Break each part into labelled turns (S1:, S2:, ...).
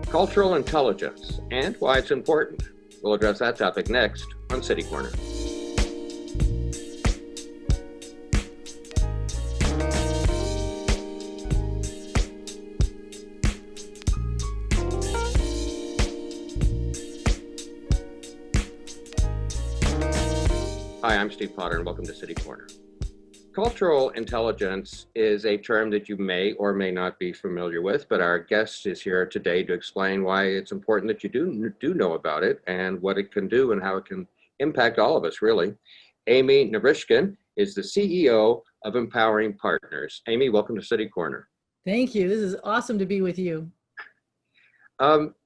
S1: Cultural intelligence and why it's important. We'll address that topic next on City Corner. Hi, I'm Steve Potter and welcome to City Corner. Cultural intelligence is a term that you may or may not be familiar with, but our guest is here today to explain why it's important that you do know about it and what it can do and how it can impact all of us, really. Amy Narishkin is the CEO of Empowering Partners. Amy, welcome to City Corner.
S2: Thank you. This is awesome to be with you.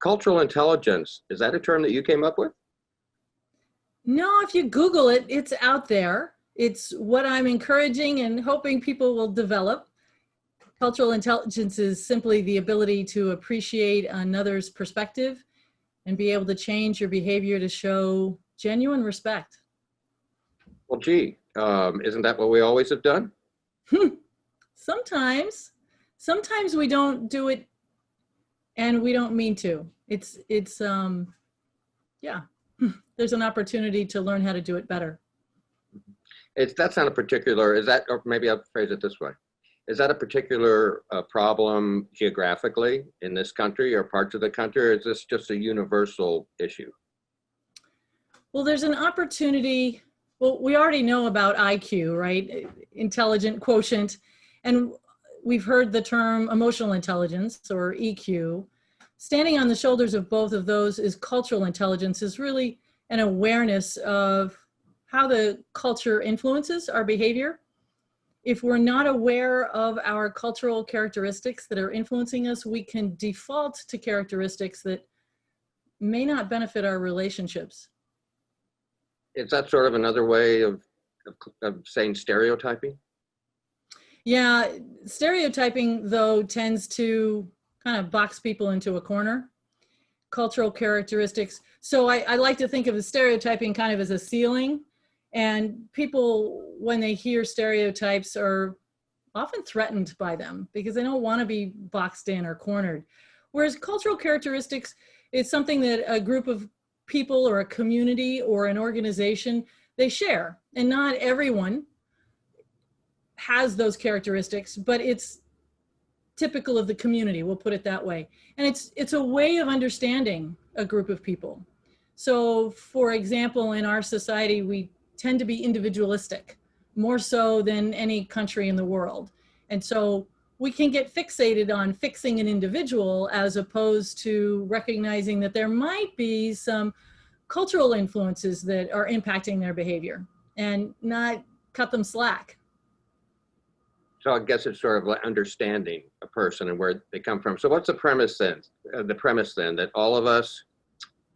S1: Cultural intelligence, is that a term that you came up with?
S2: No, if you Google it, it's out there. It's what I'm encouraging and hoping people will develop. Cultural intelligence is simply the ability to appreciate another's perspective and be able to change your behavior to show genuine respect.
S1: Well, gee, isn't that what we always have done?
S2: Sometimes we don't do it and we don't mean to. Yeah. There's an opportunity to learn how to do it better.
S1: That's not a particular, or maybe I'll phrase it this way. Is that a particular problem geographically in this country or parts of the country, or is this just a universal issue?
S2: Well, there's an opportunity. Well, we already know about IQ, right? Intelligent quotient. And we've heard the term emotional intelligence or EQ. Standing on the shoulders of both of those is cultural intelligence, is really an awareness of how the culture influences our behavior. If we're not aware of our cultural characteristics that are influencing us, we can default to characteristics that may not benefit our relationships.
S1: Is that sort of another way of saying stereotyping?
S2: Yeah, stereotyping, though, tends to kind of box people into a corner. Cultural characteristics. So I like to think of the stereotyping kind of as a ceiling. And people, when they hear stereotypes, are often threatened by them because they don't want to be boxed in or cornered. Whereas cultural characteristics is something that a group of people or a community or an organization, they share. And not everyone has those characteristics, but it's typical of the community, we'll put it that way. And it's a way of understanding a group of people. So for example, in our society, we tend to be individualistic, more so than any country in the world. And so we can get fixated on fixing an individual as opposed to recognizing that there might be some cultural influences that are impacting their behavior and not cut them slack.
S1: So I guess it's sort of like understanding a person and where they come from. So what's the premise then? The premise then that all of us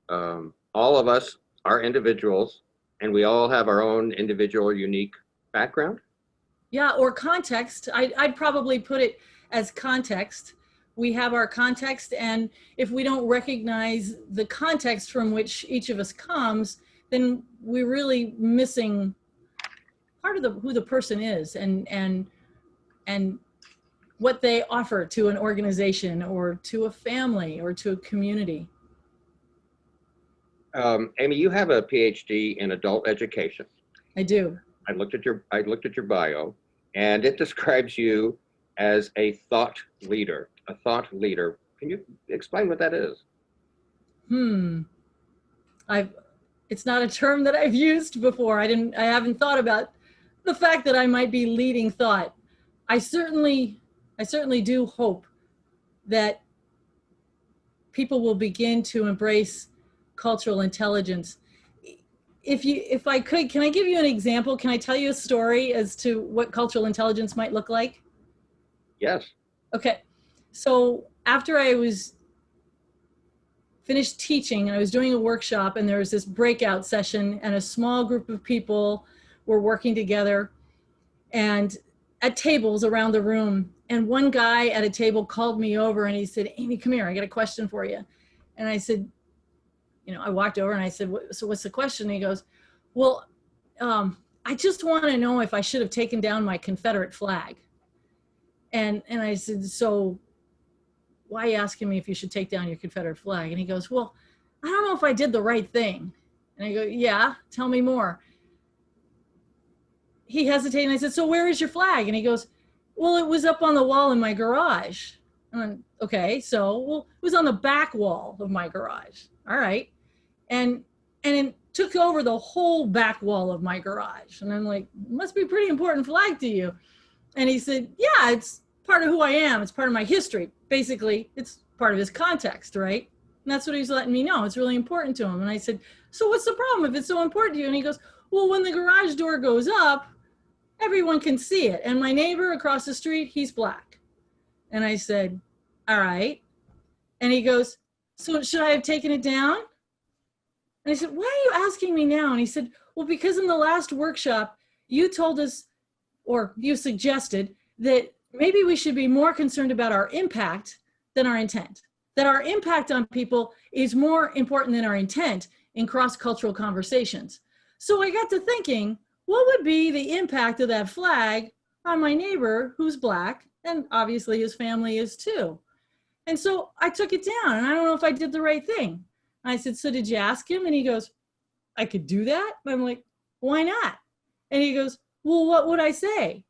S1: are individuals and we all have our own individual unique background?
S2: Yeah, or context. I'd probably put it as context. We have our context, and if we don't recognize the context from which each of us comes, then we're really missing part of who the person is and what they offer to an organization or to a family or to a community.
S1: Amy, you have a PhD in adult education.
S2: I do.
S1: I looked at your bio, and it describes you as a thought leader. A thought leader. Can you explain what that is?
S2: It's not a term that I've used before. I haven't thought about the fact that I might be leading thought. I certainly do hope that people will begin to embrace cultural intelligence. If I could, can I give you an example? Can I tell you a story as to what cultural intelligence might look like?
S1: Yes.
S2: Okay. So after I was finished teaching, I was doing a workshop and there was this breakout session and a small group of people were working together and at tables around the room. And one guy at a table called me over and he said, "Amy, come here, I got a question for you." And I said, I walked over and I said, "So what's the question?" And he goes, "Well, I just want to know if I should have taken down my Confederate flag." And I said, "So why are you asking me if you should take down your Confederate flag? And he goes, well, I don't know if I did the right thing. And I go, yeah, tell me more. He hesitated and I said, so where is your flag? And he goes, well, it was up on the wall in my garage. And I'm, okay, so, well, it was on the back wall of my garage. All right. And it took over the whole back wall of my garage. And I'm like, must be a pretty important flag to you. And he said, yeah, it's part of who I am. It's part of my history. Basically, it's part of his context, right? And that's what he's letting me know. It's really important to him. And I said, so what's the problem if it's so important to you? And he goes, well, when the garage door goes up, everyone can see it. And my neighbor across the street, he's black. And I said, all right. And he goes, so should I have taken it down? And I said, why are you asking me now? And he said, well, because in the last workshop, you told us, or you suggested that maybe we should be more concerned about our impact than our intent, that our impact on people is more important than our intent in cross-cultural conversations. So I got to thinking, what would be the impact of that flag on my neighbor who's black, and obviously his family is too. And so I took it down, and I don't know if I did the right thing. I said, so did you ask him? And he goes, I could do that? And I'm like, why not? And he goes, well, what would I say?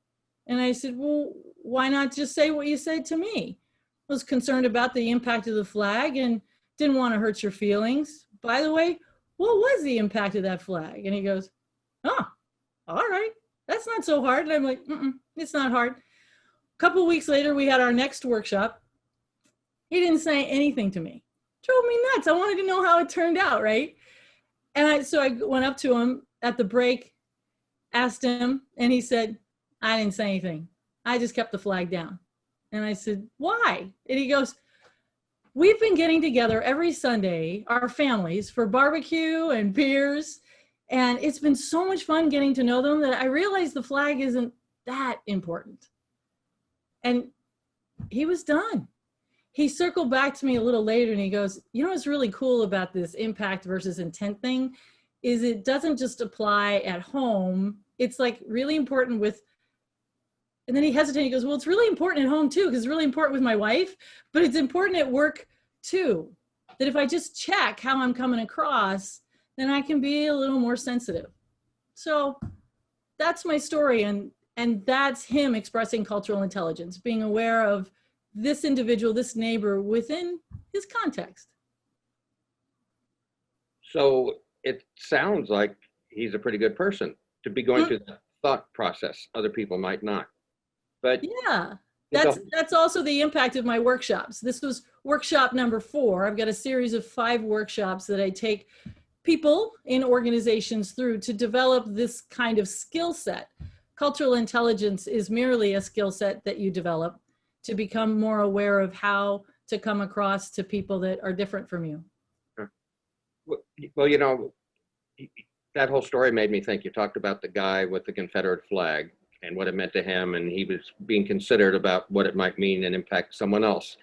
S2: And I said, well, why not just say what you said to me? I was concerned about the impact of the flag and didn't want to hurt your feelings. By the way, what was the impact of that flag? And he goes, oh, all right, that's not so hard. And I'm like, it's not hard. A couple of weeks later, we had our next workshop. He didn't say anything to me. Drove me nuts. I wanted to know how it turned out, right? And so I went up to him at the break, asked him, and he said, I didn't say anything. I just kept the flag down. And I said, why? And he goes, we've been getting together every Sunday, our families, for barbecue and beers. And it's been so much fun getting to know them that I realized the flag isn't that important. And he was done. He circled back to me a little later and he goes, you know what's really cool about this impact versus intent thing is it doesn't just apply at home. It's like really important with, and then he hesitated. He goes, well, it's really important at home too, because it's really important with my wife, but it's important at work too. That if I just check how I'm coming across, then I can be a little more sensitive. So that's my story. And that's him expressing cultural intelligence, being aware of this individual, this neighbor within his context.
S1: So it sounds like he's a pretty good person to be going through the thought process. Other people might not. But
S2: yeah, that's also the impact of my workshops. This was workshop number 4. I've got a series of 5 workshops that I take people in organizations through to develop this kind of skill set. Cultural intelligence is merely a skill set that you develop to become more aware of how to come across to people that are different from you.
S1: Well, you know, that whole story made me think. You talked about the guy with the Confederate flag and what it meant to him, and he was being considered about what it might mean and impact someone else.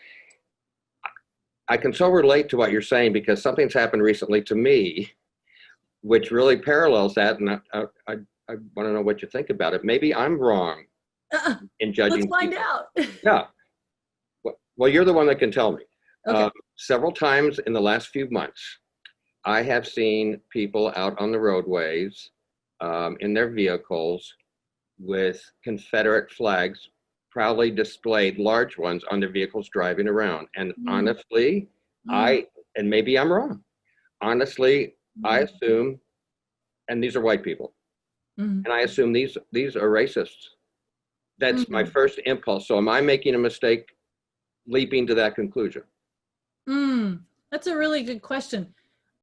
S1: I can so relate to what you're saying because something's happened recently to me, which really parallels that, and I want to know what you think about it. Maybe I'm wrong in judging.
S2: Let's find out.
S1: Yeah. Well, you're the one that can tell me.
S2: Okay.
S1: Several times in the last few months, I have seen people out on the roadways in their vehicles with Confederate flags proudly displayed, large ones on their vehicles driving around. And honestly, and maybe I'm wrong. Honestly, I assume, and these are white people, and I assume these are racists. That's my first impulse. So am I making a mistake leaping to that conclusion?
S2: That's a really good question.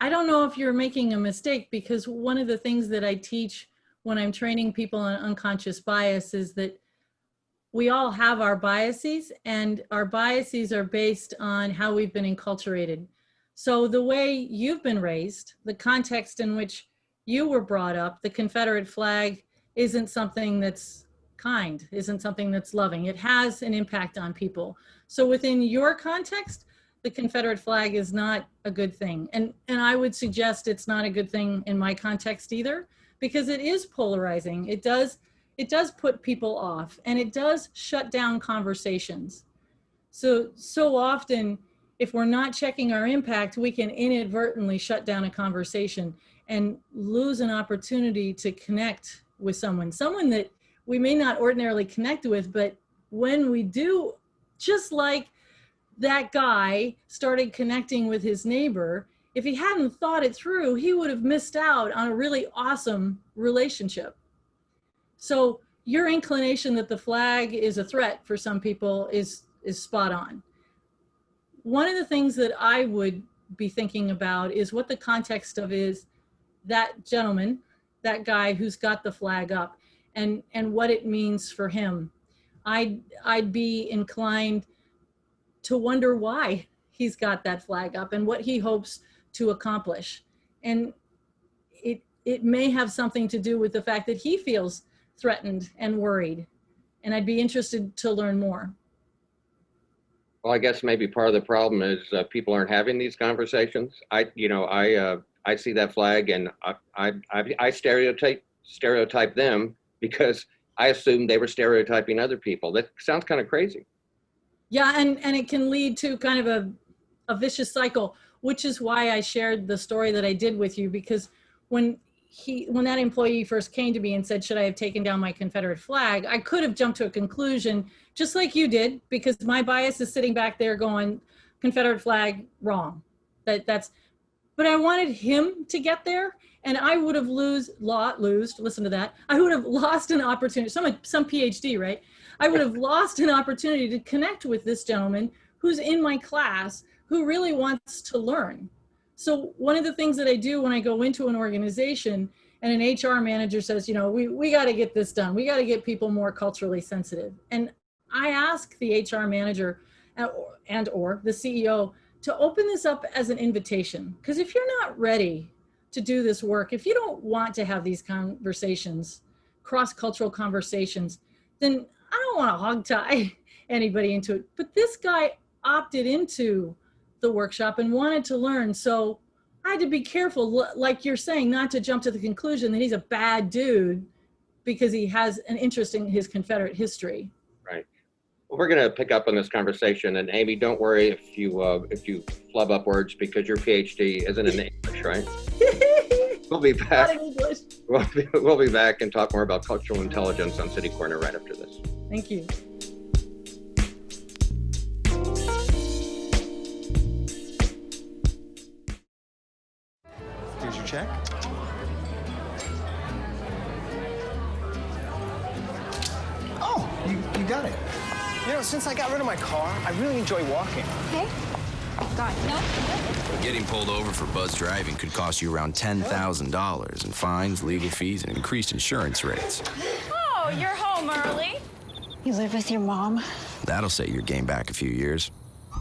S2: I don't know if you're making a mistake, because one of the things that I teach when I'm training people on unconscious bias is that we all have our biases, and our biases are based on how we've been enculturated. So the way you've been raised, the context in which you were brought up, the Confederate flag isn't something that's kind, isn't something that's loving. It has an impact on people. So within your context, the Confederate flag is not a good thing. And I would suggest it's not a good thing in my context either, because it is polarizing. It does put people off, and it does shut down conversations. So often, if we're not checking our impact, we can inadvertently shut down a conversation and lose an opportunity to connect with someone that we may not ordinarily connect with, but when we do, just like that guy started connecting with his neighbor, if he hadn't thought it through, he would have missed out on a really awesome relationship. So your inclination that the flag is a threat for some people is spot on. One of the things that I would be thinking about is what the context of is that gentleman, that guy who's got the flag up, and what it means for him. I'd be inclined to wonder why he's got that flag up and what he hopes to accomplish. And it may have something to do with the fact that he feels threatened and worried. And I'd be interested to learn more.
S1: Well, I guess maybe part of the problem is people aren't having these conversations. I see that flag and I stereotype them because I assumed they were stereotyping other people. That sounds kind of crazy.
S2: Yeah, and it can lead to kind of a vicious cycle, which is why I shared the story that I did with you, because when that employee first came to me and said, should I have taken down my Confederate flag? I could have jumped to a conclusion, just like you did, because my bias is sitting back there going, Confederate flag, wrong. But I wanted him to get there, and I would have listen to that. I would have lost an opportunity, some PhD, right? I would have lost an opportunity to connect with this gentleman who's in my class, who really wants to learn. So one of the things that I do when I go into an organization and an HR manager says, we got to get this done. We got to get people more culturally sensitive. And I ask the HR manager and or the CEO to open this up as an invitation. Because if you're not ready to do this work, if you don't want to have these conversations, cross-cultural conversations, then I don't want to hog-tie anybody into it. But this guy opted into the workshop and wanted to learn. So I had to be careful, like you're saying, not to jump to the conclusion that he's a bad dude because he has an interest in his Confederate history.
S1: Right. Well, we're going to pick up on this conversation. And Amy, don't worry if you flub up words because your PhD isn't in English, right? We'll be back. We'll be back and talk more about cultural intelligence on City Corner right after this.
S2: Thank you.
S3: Here's your check. Oh, you got it. Since I got rid of my car, I really enjoy walking.
S4: Okay. God, no.
S5: Getting pulled over for buzz driving could cost you around $10,000 in fines, legal fees, and increased insurance rates.
S4: Oh, you're home early.
S6: You live with your mom?
S5: That'll set your game back a few years.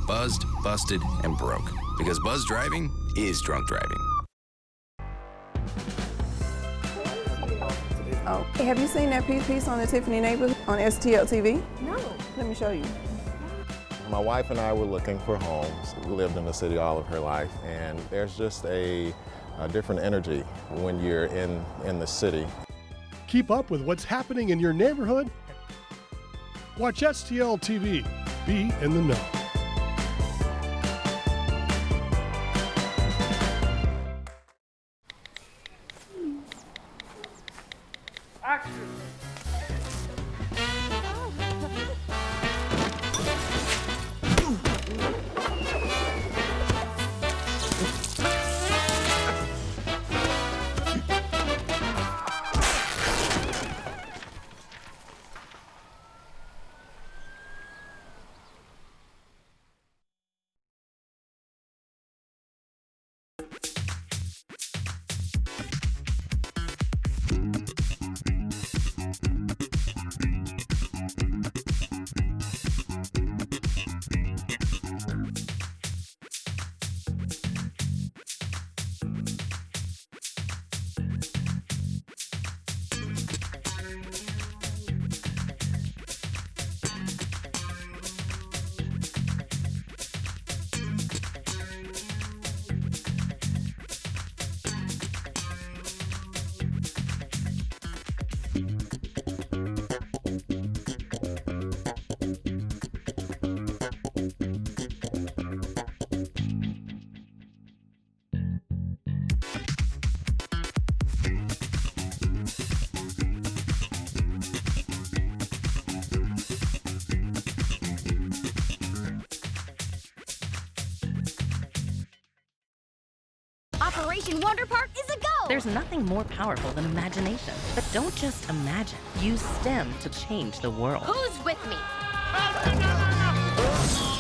S5: Buzzed, busted, and broke. Because buzz driving is drunk driving.
S7: Oh, hey, have you seen that piece on the Tiffany neighborhood on STL TV?
S4: No.
S7: Let me show you.
S8: My wife and I were looking for homes. We lived in the city all of her life, and there's just a different energy when you're in the city.
S9: Keep up with what's happening in your neighborhood. Watch STL TV. Be in the know.
S4: Operation Wonder Park is a go!
S10: There's nothing more powerful than imagination. But don't just imagine. Use STEM to change the world.
S4: Who's with me?
S5: Oh,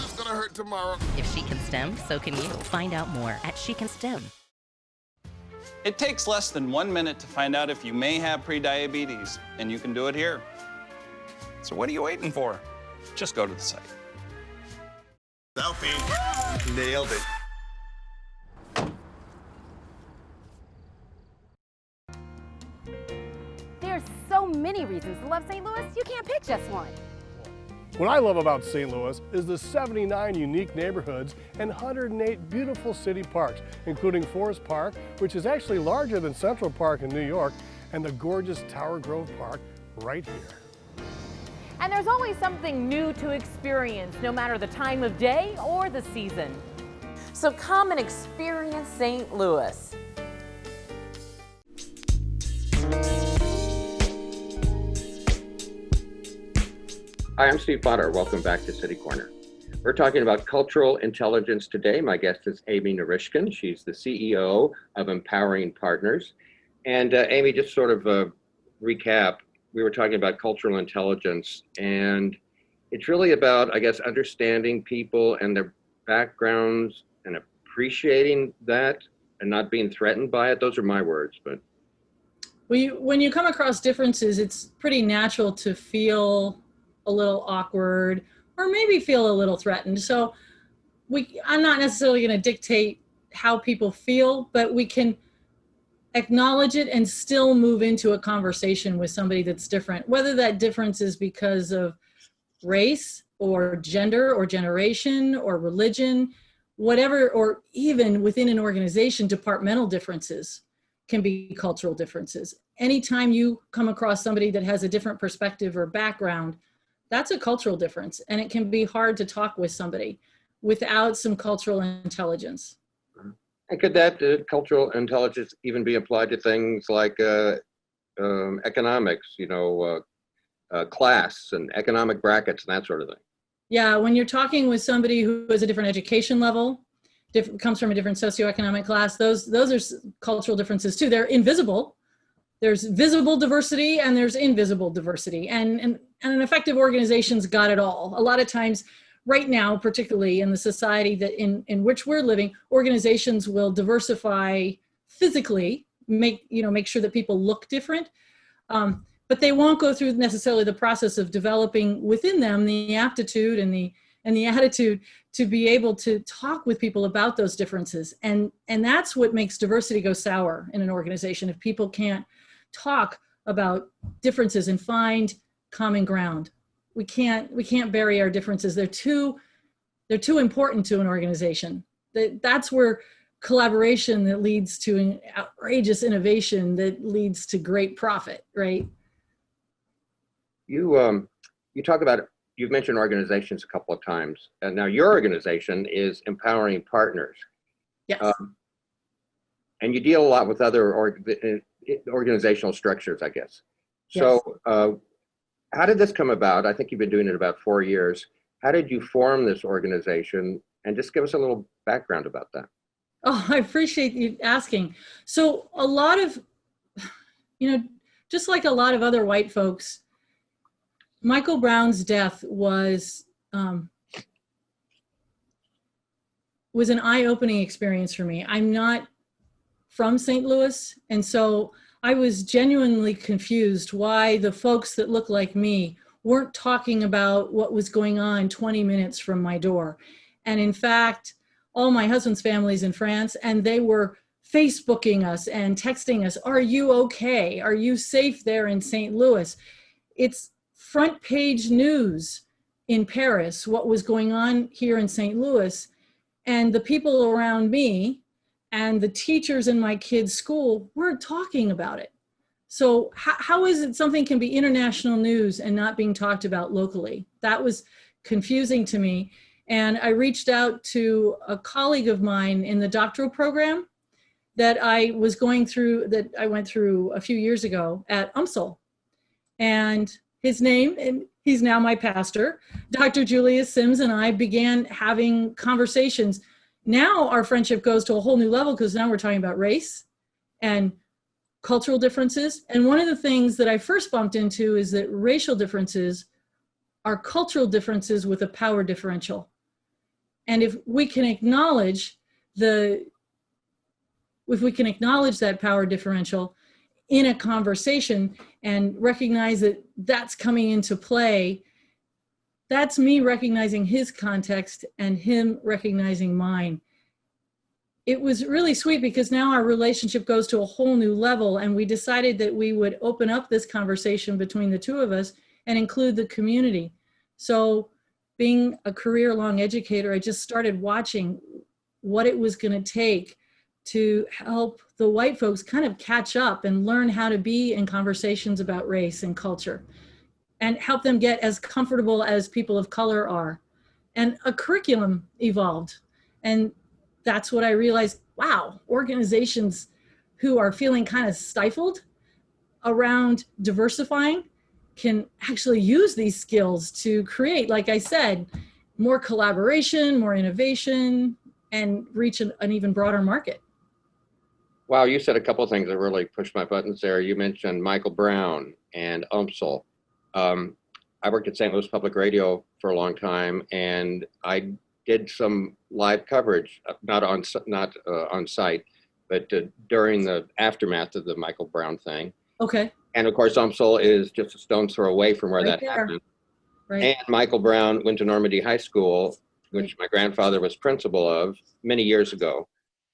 S5: it's gonna hurt tomorrow.
S10: If she can STEM, so can you. Find out more at She Can STEM.
S11: It takes less than 1 minute to find out if you may have prediabetes, and you can do it here. So what are you waiting for? Just go to the site.
S5: Selfie. Nailed it.
S4: There's so many reasons to love St. Louis, you can't pick just one.
S9: What I love about St. Louis is the 79 unique neighborhoods and 108 beautiful city parks, including Forest Park, which is actually larger than Central Park in New York, and the gorgeous Tower Grove Park right here.
S12: And there's always something new to experience, no matter the time of day or the season. So come and experience St. Louis.
S1: Hi, I'm Steve Potter. Welcome back to City Corner. We're talking about cultural intelligence today. My guest is Amy Narishkin. She's the CEO of Empowering Partners. And Amy, just sort of recap, we were talking about cultural intelligence, and it's really about, I guess, understanding people and their backgrounds and appreciating that and not being threatened by it. Those are my words, but.
S2: When you come across differences, it's pretty natural to feel a little awkward or maybe feel a little threatened. So I'm not necessarily going to dictate how people feel, but we can acknowledge it and still move into a conversation with somebody that's different, whether that difference is because of race or gender or generation or religion, whatever, or even within an organization, departmental differences can be cultural differences. Anytime you come across somebody that has a different perspective or background, that's a cultural difference, and it can be hard to talk with somebody without some cultural intelligence.
S1: And could that cultural intelligence even be applied to things like economics, class and economic brackets and that sort of thing?
S2: Yeah, when you're talking with somebody who has a different education level, comes from a different socioeconomic class, those are cultural differences too. They're invisible. There's visible diversity and there's invisible diversity. And an effective organization's got it all. A lot of times, right now, particularly in the society that in which we're living, organizations will diversify physically, make sure that people look different, but they won't go through necessarily the process of developing within them the aptitude and the attitude to be able to talk with people about those differences. And that's what makes diversity go sour in an organization, if people can't talk about differences and find common ground. We can't bury our differences. They're too important to an organization. That's where collaboration that leads to an outrageous innovation that leads to great profit, right?
S1: You talk about, you've mentioned organizations a couple of times, and now your organization is Empowering Partners.
S2: Yes.
S1: And you deal a lot with other organizational structures, I guess.
S2: Yes.
S1: So how did this come about? I think you've been doing it about 4 years. How did you form this organization? And just give us a little background about that.
S2: Oh, I appreciate you asking. So a lot of, just like a lot of other white folks, Michael Brown's death was an eye-opening experience for me. I'm not from St. Louis, and so I was genuinely confused why the folks that look like me weren't talking about what was going on 20 minutes from my door. And in fact, all my husband's family's in France, and they were Facebooking us and texting us, "Are you okay? Are you safe there in St. Louis?" It's front page news in Paris, what was going on here in St. Louis. And the people around me and the teachers in my kids' school weren't talking about it. So how is it something can be international news and not being talked about locally? That was confusing to me. And I reached out to a colleague of mine in the doctoral program that I went through a few years ago at UMSL. And his name, and he's now my pastor, Dr. Julius Sims, and I began having conversations. now our friendship goes to a whole new level because now we're talking about race and cultural differences. And one of the things that I first bumped into is that racial differences are cultural differences with a power differential. And if we can acknowledge that power differential in a conversation and recognize that that's coming into play, that's me recognizing his context and him recognizing mine. It was really sweet because now our relationship goes to a whole new level, and we decided that we would open up this conversation between the two of us and include the community. So being a career-long educator, I just started watching what it was going to take to help the white folks kind of catch up and learn how to be in conversations about race and culture, and help them get as comfortable as people of color are. And a curriculum evolved. And that's what I realized, wow, organizations who are feeling kind of stifled around diversifying can actually use these skills to create, like I said, more collaboration, more innovation, and reach an even broader market.
S1: Wow, you said a couple of things that really pushed my buttons there. You mentioned Michael Brown and UMSL. I worked at St. Louis Public Radio for a long time, and I did some live coverage, not on site, but during the aftermath of the Michael Brown thing.
S2: Okay.
S1: And of course, UMSL is just a stone's throw away from where
S2: Right
S1: that
S2: there.
S1: happened.
S2: Right.
S1: And Michael Brown went to Normandy High School, which my grandfather was principal of many years ago.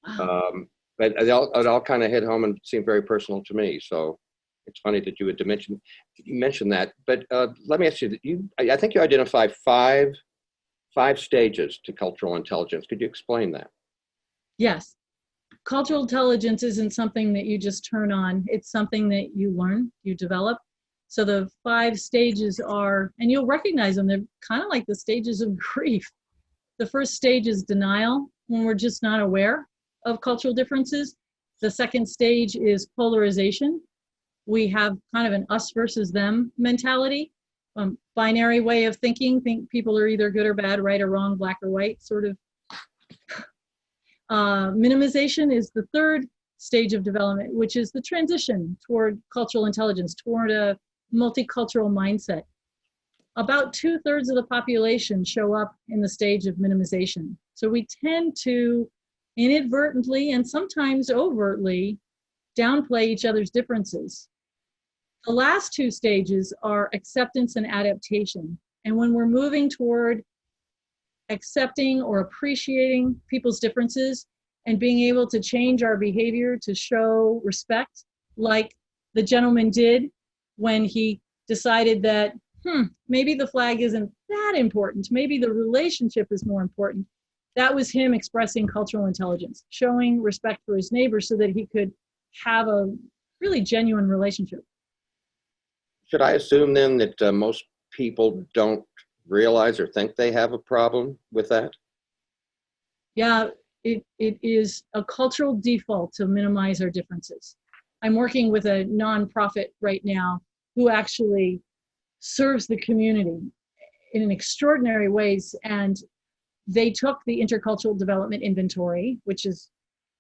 S2: Wow.
S1: But it all kind of hit home and seemed very personal to me. So it's funny that you would mention that. But let me ask you, I think you identify five stages to cultural intelligence. Could you explain that?
S2: Yes. Cultural intelligence isn't something that you just turn on. It's something that you learn, you develop. So the 5 stages are, and you'll recognize them, they're kind of like the stages of grief. The first stage is denial, when we're just not aware of cultural differences. The second stage is polarization. We have kind of an us versus them mentality, binary way of thinking. Think people are either good or bad, right or wrong, black or white, sort of. Minimization is the third stage of development, which is the transition toward cultural intelligence, toward a multicultural mindset. About 2/3 of the population show up in the stage of minimization. So we tend to inadvertently and sometimes overtly downplay each other's differences. The last 2 stages are acceptance and adaptation. And when we're moving toward accepting or appreciating people's differences and being able to change our behavior to show respect, like the gentleman did when he decided that, maybe the flag isn't that important. Maybe the relationship is more important. That was him expressing cultural intelligence, showing respect for his neighbor so that he could have a really genuine relationship.
S1: Should I assume then that most people don't realize or think they have a problem with that?
S2: Yeah, it is a cultural default to minimize our differences. I'm working with a nonprofit right now who actually serves the community in extraordinary ways. And they took the intercultural development inventory, which is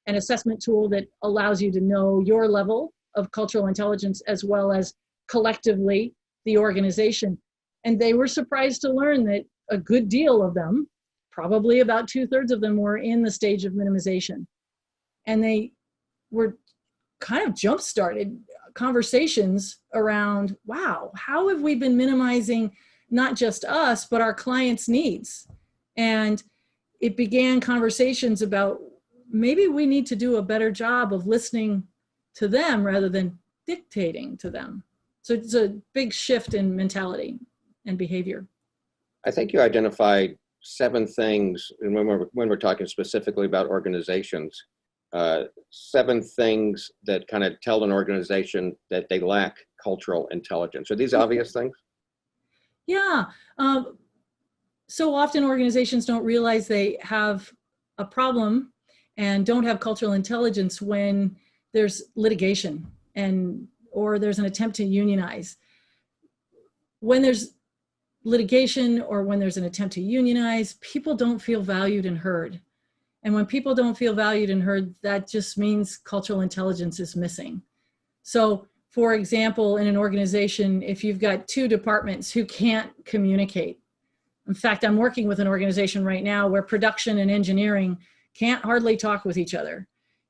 S2: an assessment tool that allows you to know your level of cultural intelligence as well as collectively the organization. And they were surprised to learn that a good deal of them, probably about 2/3 of them, were in the stage of minimization. And they were kind of jump-started conversations around, wow, how have we been minimizing not just us, but our clients' needs? And it began conversations about maybe we need to do a better job of listening to them rather than dictating to them. So it's a big shift in mentality and behavior.
S1: I think you identified 7 things, and when we're talking specifically about organizations, 7 things that kind of tell an organization that they lack cultural intelligence. Are these obvious things?
S2: Yeah. So often organizations don't realize they have a problem and don't have cultural intelligence when there's litigation or there's an attempt to unionize. When there's litigation or when there's an attempt to unionize, people don't feel valued and heard. And when people don't feel valued and heard, that just means cultural intelligence is missing. So, for example, in an organization, if you've got two departments who can't communicate, in fact, I'm working with an organization right now where production and engineering can't hardly talk with each other.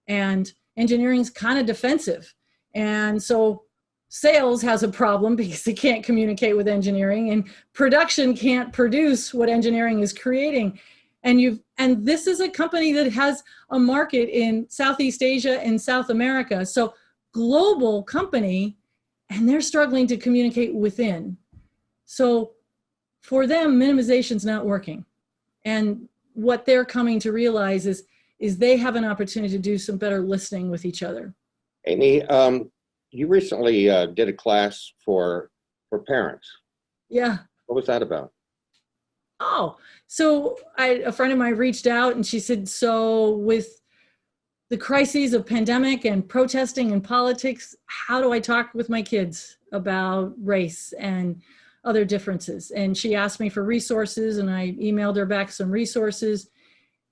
S2: And engineering's kind of defensive. And so sales has a problem because they can't communicate with engineering, and production can't produce what engineering is creating. And this is a company that has a market in Southeast Asia and South America. So global company, and they're struggling to communicate within. So for them, minimization's not working. And what they're coming to realize is they have an opportunity to do some better listening with each other.
S1: Amy, you recently did a class for parents.
S2: Yeah.
S1: What was that about?
S2: Oh, so a friend of mine reached out and she said, so with the crises of pandemic and protesting and politics, how do I talk with my kids about race and other differences? And she asked me for resources, and I emailed her back some resources.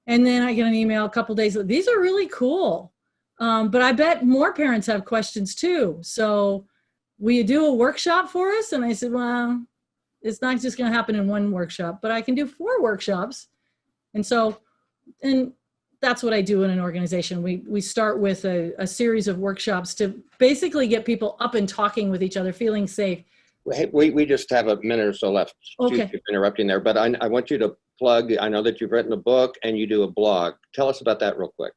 S2: And then I get an email a couple days later, these are really cool. But I bet more parents have questions too. So will you do a workshop for us? And I said, well, it's not just going to happen in one workshop, but I can do 4 workshops. And that's what I do in an organization. We start with a series of workshops to basically get people up and talking with each other, feeling safe.
S1: Hey, we just have a minute or so left.
S2: Okay.
S1: Keep interrupting there, but I want you to plug. I know that you've written a book and you do a blog. Tell us about that real quick.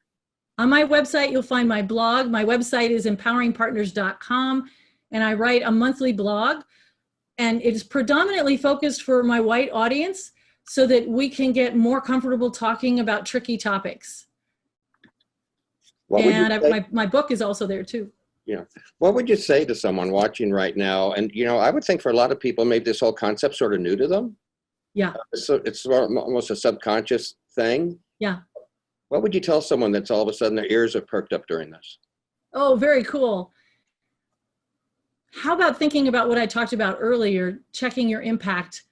S2: On my website, you'll find my blog. My website is empoweringpartners.com, and I write a monthly blog, and it is predominantly focused for my white audience so that we can get more comfortable talking about tricky topics. And my book is also there too.
S1: Yeah. What would you say to someone watching right now? And, I would think for a lot of people, maybe this whole concept sort of new to them.
S2: Yeah.
S1: So it's almost a subconscious thing.
S2: Yeah.
S1: What would you tell someone that's all of a sudden their ears are perked up during this?
S2: Oh, very cool. How about thinking about what I talked about earlier, checking your impact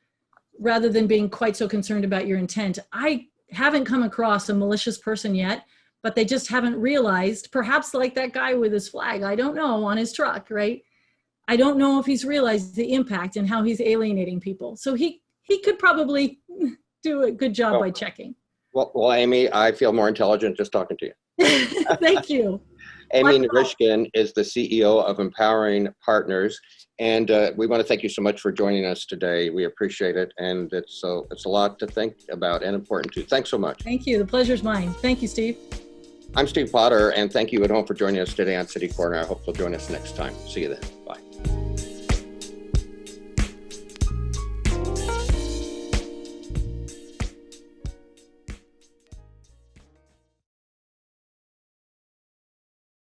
S2: rather than being quite so concerned about your intent? I haven't come across a malicious person yet, but they just haven't realized, perhaps like that guy with his flag, I don't know, on his truck, right? I don't know if he's realized the impact and how he's alienating people. So he could probably do a good job by checking.
S1: Well, Amy, I feel more intelligent just talking to you.
S2: Thank you.
S1: Amy Narishkin is the CEO of Empowering Partners, and we want to thank you so much for joining us today. We appreciate it, and it's a lot to think about and important too. Thanks so much.
S2: Thank you. The pleasure's mine. Thank you, Steve.
S1: I'm Steve Potter, and thank you at home for joining us today on City Corner. I hope you'll join us next time. See you then.